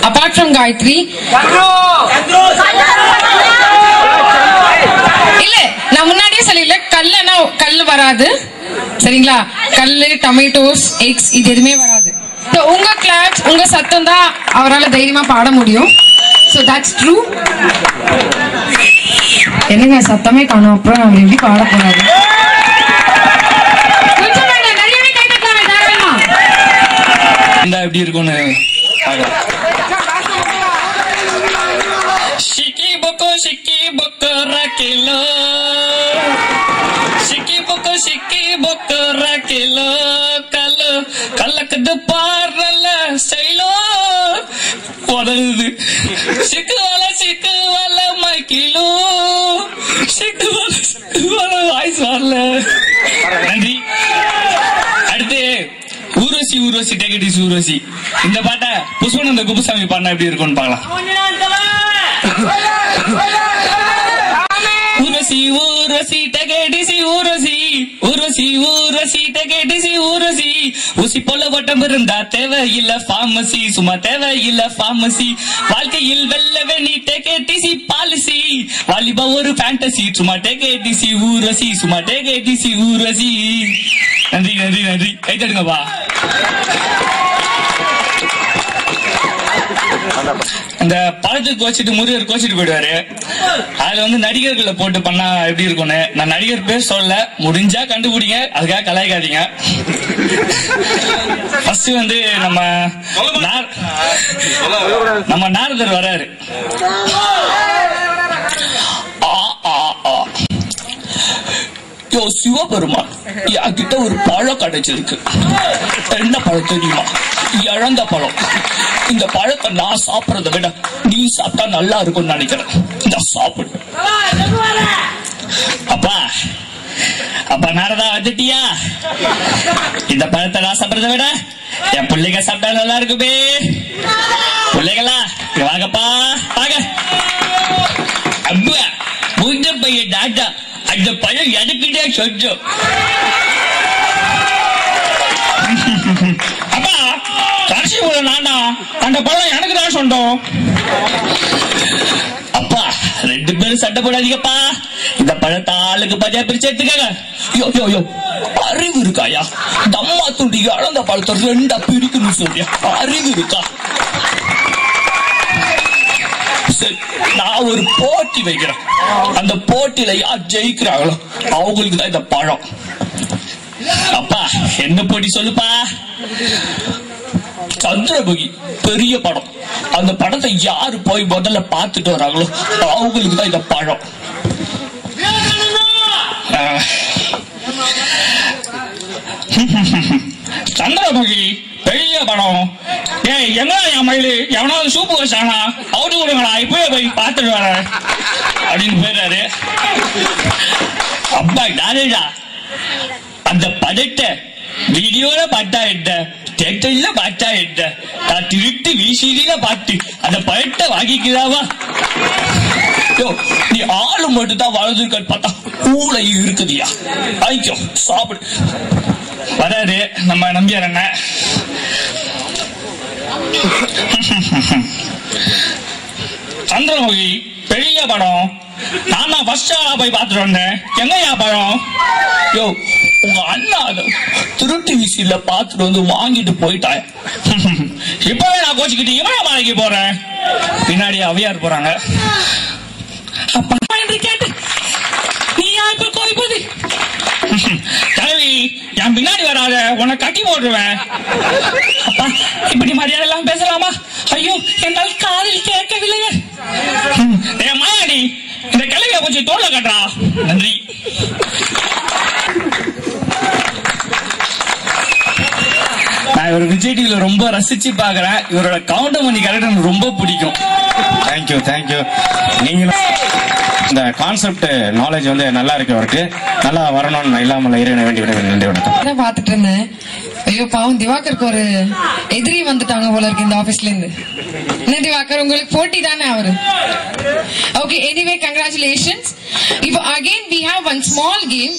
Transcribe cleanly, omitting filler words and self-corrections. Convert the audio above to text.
apart from Gayatri. இல்ல நான் முன்னாடியே சொல்லல, கல்லுனா கல்லு வராது சரிங்களா? கல்லு, டொமேட்டோஸ், எக்ஸ் இது எதுவுமே வராது. உங்க கிளாப்ஸ், உங்க சத்தம் தான் அவரால் தைரியமா பாட முடியும். So that's true. என்னங்க சத்தமே காணும், அப்புறம் அவர் எப்படி பாட போறாரு? கொஞ்சம் வேண்டாம், நிறையவே கை தட்டலாமே தாராளமா. இந்த எப்படி இருக்கும்னு Shiki boko rakilo, shiki boko rakilo, kalakdu parala sailo, padaldu, shiku wala maikilo, shiku wala voice wala. Nandri, அடுத்து Urvashi take it easy Urvashi. இந்த பாட்டை புஷ்பனந்த குப்புசாமி பாடினா எப்படி இருக்கும்னு பார்க்கலாம். Urvashi take it easy Urvashi take it easy Urvashi. ஊசி போல வட்டம் இருந்தா தேவையில்லை பார்மசி, சும்மா தேவையில்லை பார்மசி. வாழ்க்கையில் வெல்லவே நீ take it easy பாலிசி. வாலிபா ஒரு ஃபேண்டசி, சும்மா take it easy ஊர்வசி, சும்மா take it easy ஊர்வசி. நன்றி நன்றி நன்றி, கை தட்டுங்கப்பா. இந்த படத்துக்கு கோச்சிட்டு முருகர் கோச்சிட்டு போயிடுவாரு. அதுல வந்து நடிகர்களை போட்டு பண்ணா எப்படி இருக்கும்னு நான் நடிகர் பேர் சொல்ல, முடிஞ்சா கண்டுபிடிங்க, அதுக்காக கலாய்க்காதீங்க. ஃபர்ஸ்ட் வந்து நம்ம நாரதர் வராரு. யோ சிவபெருமான், என்கிட்ட ஒரு பழம் கிடைச்சிருக்கு. என்ன பழம் தெரியுமா? இழந்த பழம். இந்த பழத்தை நான் சாப்பிடறத விட நீ சாப்பிட்டா நல்லா இருக்கும்னு நினைக்கிறேன். இந்த சாப்பிடு. அப்பா அப்பா நாரதா வந்துட்டியா? இந்த பழத்தை நான் சாப்பிடறத விட என் பிள்ளைங்க சாப்பிட்டா நல்லா இருக்குமே. பிள்ளைகளா வாங்கப்பா வாங்க. அப்பா முஞ்ச பையன் டாட்டா, அந்த பழம் எனக்கிட்டே சொந்தம். அப்பா கடைசி போல நானா, அந்த பழம் எனக்கு தான் சொந்தம். அப்பா ரெண்டு பேரும் சண்டை போடாதீங்கப்பா, இந்த பழத்தை ஆளுக்கு பாதியா பிரிச்சு எடுத்துக்காங்க. அறிவு இருக்காயா? தம்மா துண்டி இழந்த பழத்தை ரெண்டா பிரிக்கணும் சொல்லியா? அறிவு இருக்கா? நான் ஒரு போட்டி வைக்கிறேன், அந்த போட்டியில யார் ஜெயிக்கிறாங்களோ அவங்களுக்கு தான் இந்த பழம். அப்பா என்ன போட்டி சொல்லுப்பா? சந்திரமுகி பெரிய படம், அந்த படத்தை யாரு போய் முதல்ல பார்த்துட்டு வராங்களோ அவங்களுக்கு தான் இந்த பழம். சந்திரமுகி பெரிய படம். ஏய் எங்க என் மயிலு எவனாவது சூப்பு வச்சானா அவுட்டு கொடுங்களா, இப்பவே போய் பார்த்துட்டு வர அப்படின்னு போயிடாரு. அப்பா டாரேடா, அந்த படத்தை வீடியோல பார்த்தா என்ன, தியேட்டர்ல பார்த்தா என்ன, நான் திருட்டு விசிடில பார்த்து அந்த படத்தை வாங்கிக்கலாமா? நீ ஆளு மட்டும் தான் வளர்ந்துருக்க பார்த்தா ஊழ இருக்குதியா? ஐயோ சாப்பிடு. வராரு நம்ம நம்பியார் அண்ணன். சந்திரமுகி பெரிய படம், நான் தான் ஃபர்ஸ்ட் போய் பார்த்துட்டு வந்தேன். எங்கயா படம்? யோ உங்க அண்ணா திருட்டு விசில பார்த்துட்டு வந்து வாங்கிட்டு போயிட்டான். இப்பவே நான் கோச்சிக்கிட்டு இவன் மலைக்கு போறேன், பின்னாடி அவையார் போறாங்க. அப்பா என்று கேட்டு நீயா இப்ப கோய்பதி? தலைவி என் பின்னாடி வராத, உன்னை கட்டி போட்டுருவேன். அப்பா இப்படி மரியாதை எல்லாம் பேசலாமா? ஐயோ என்னால் காதில் கேட்கவில்லையே. என் மாயாடி இந்த கிளைய கொஞ்சம் தோல்ல கட்டுறா. நன்றி. நான் இவர் விஜய் டிவில ரொம்ப ரசிச்சு பாக்குறேன். இவரோட கவுண்டர் மணி கேரக்டர் எனக்கு ரொம்ப பிடிக்கும். Thank you thank you. நீங்களும் இந்த கான்செப்ட் நாலேஜ் வந்து நல்லா இருக்கு, அவருக்கு நல்லா வரணும்னு இல்லாமல் இறைவனை வேண்டி விட நன்றி வணக்கம். பாத்துட்டு இருந்தேன். ஐயோ பாவம் திவாகருக்கு ஒரு எதிரி வந்துட்டாங்க போல இருக்கு இந்த ஆபீஸ்ல இருந்து. என்ன திவாகர் உங்களுக்கு போட்டி தானே அவரு? Okay anyway congratulations. இப்போ again we have one small game.